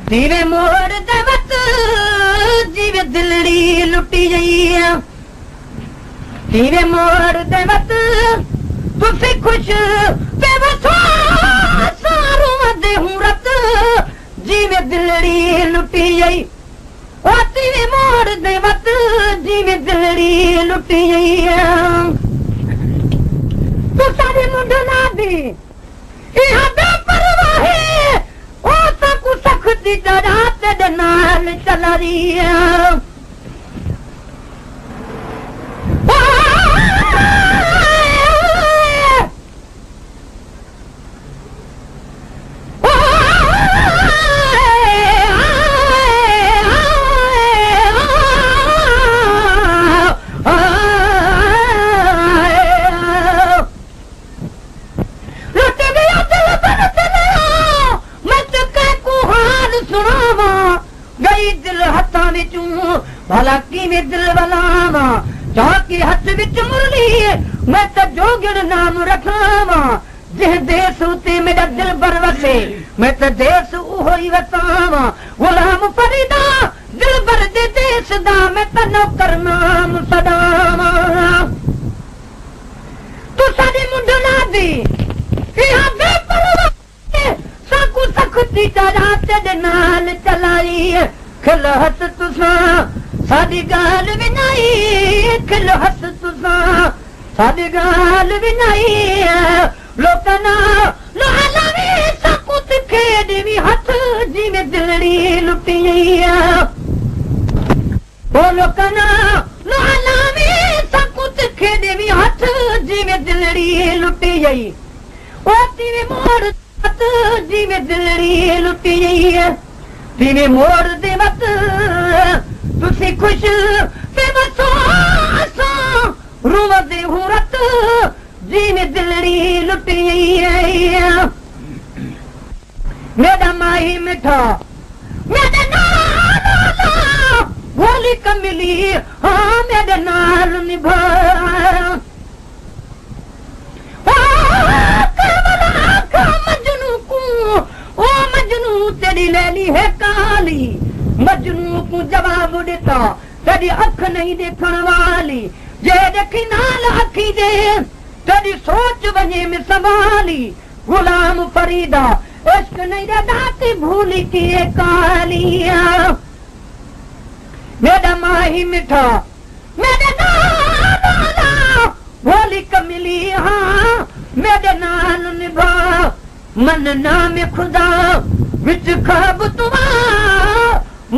तेरे मोड़ दे वत जिवे दिलड़ी लुटी गई तेरे मोड़ दे वत तुसी खुश सारू दे हूं रत जिवे दिलड़ी लुटी गई ओ तेरे मोड़ दे वत जिवे दिलड़ी लुटी गई तू सारे मुंड ना दी यहाँ बेपरवाह ओ सकू सख्ती तरह तेरे नाल चला रही है भला किवें दिल वलावा जाके हथ विच मुरली मैं तो जोगड़ नाम रखावा जिह देस उते मेरा दिल बर वसे मैं तो देस उहो ही वसावा गुलाम फरीदा दिल बर दे देस दा मैं तो नौकर नाम सदावा तू साडी मुंड ना दी यहाँ बेपरवाह साकू सख्ती तरह तेरे नाल चलाई खिल हस तुसा साडी गाल भी नहीं खिल हस तुसा साडी गाल भी नहीं लोकना लालावी सकुत खेड भी हथ जिवें दिलड़ी लुटी गई ओ लोकना लालावी सकुत खेड भी हथ जिवें दिलड़ी लुटी गई ओ तेरे मोड़ हथ जिवें दिलड़ी लुटी गई तेरे मोड़ दे वत तुसी खुश रूह दे हूं रत जिवें दिलड़ी लुटी मेरा माही मिठा मेरे नाल भोली कमली हाँ मेरे नाल निभा मजनू को ओ मजनू तेरी लैली है काली मजनू को जवाब देता तेरी अख नहीं देखण वाली जे देखी नाल अखी दे तेरी सोच वने में संभाली गुलाम फरीदा इश्क नहीं दाती भूली की कालिया मेरा माही मिठा मेरे नाल भोली कमली हाँ मेरे नाल निभा मन नाम खुदा विच ख्वाब तुमा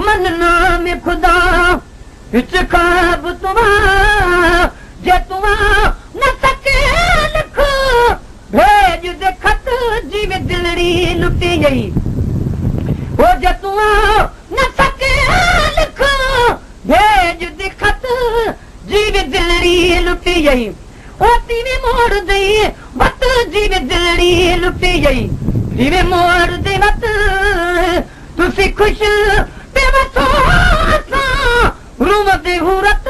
मन नाम खुदा विच ख्वाब तुमा जे तुमा न सके लिख भेज दे खत जिवें दिलड़ी लुटी गई ओ जे तुमा न सके लिख भेज दे खत जिवें दिलड़ी लुटी गई ओ तेरे मोड़ दे वत जिवें दिलड़ी लुटी गई तेरे मोड़ दे वत तुसी खुश रूह दे हूं रत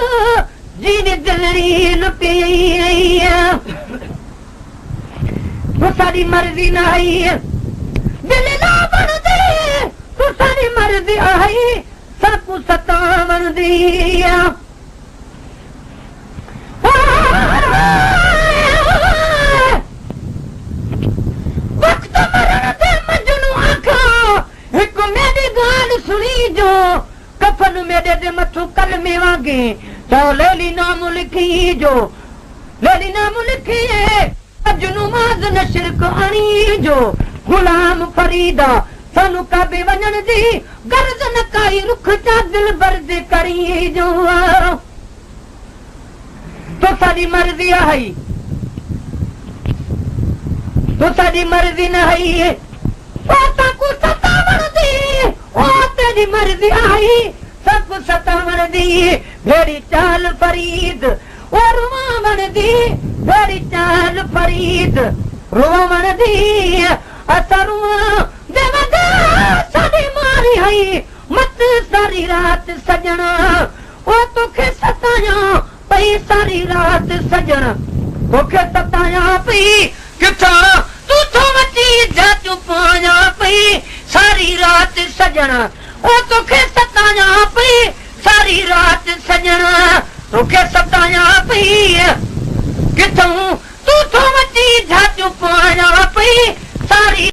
जिवें दिलड़ी लुटी तू सारी मर्जी न आई दिल ना बन दे तू सारी मर्जी आई सबको सतावन दी वक्त मरण दे मजनू आखा एक मेरी गाल सुनी जो कफन मेरे दे मथू कलमे वांगे तो लेली नाम लिखी जो लेली नाम लिखी है मजनू माज न शिरक आनी जो गुलाम फरीदा सानू काबे वञण दी गर्ज न काई रुख चा दिल बर्द करी जो तो साडी मर्जी आई तो साडी मर्जी न आई ओ ताकू सतावण दी ओ तेरी मर्जी आई सब सतावण दी भेड़ी चाल फरीद ओ रुवावण दी भेड़ी चाल फरीद रुवावण दी असरू देवदा साडी मारी हई मत सारी रात सजना ओ तोखे सताया पई सारी रात सजना तोखे सताया पई किथा तू तो मची जा तू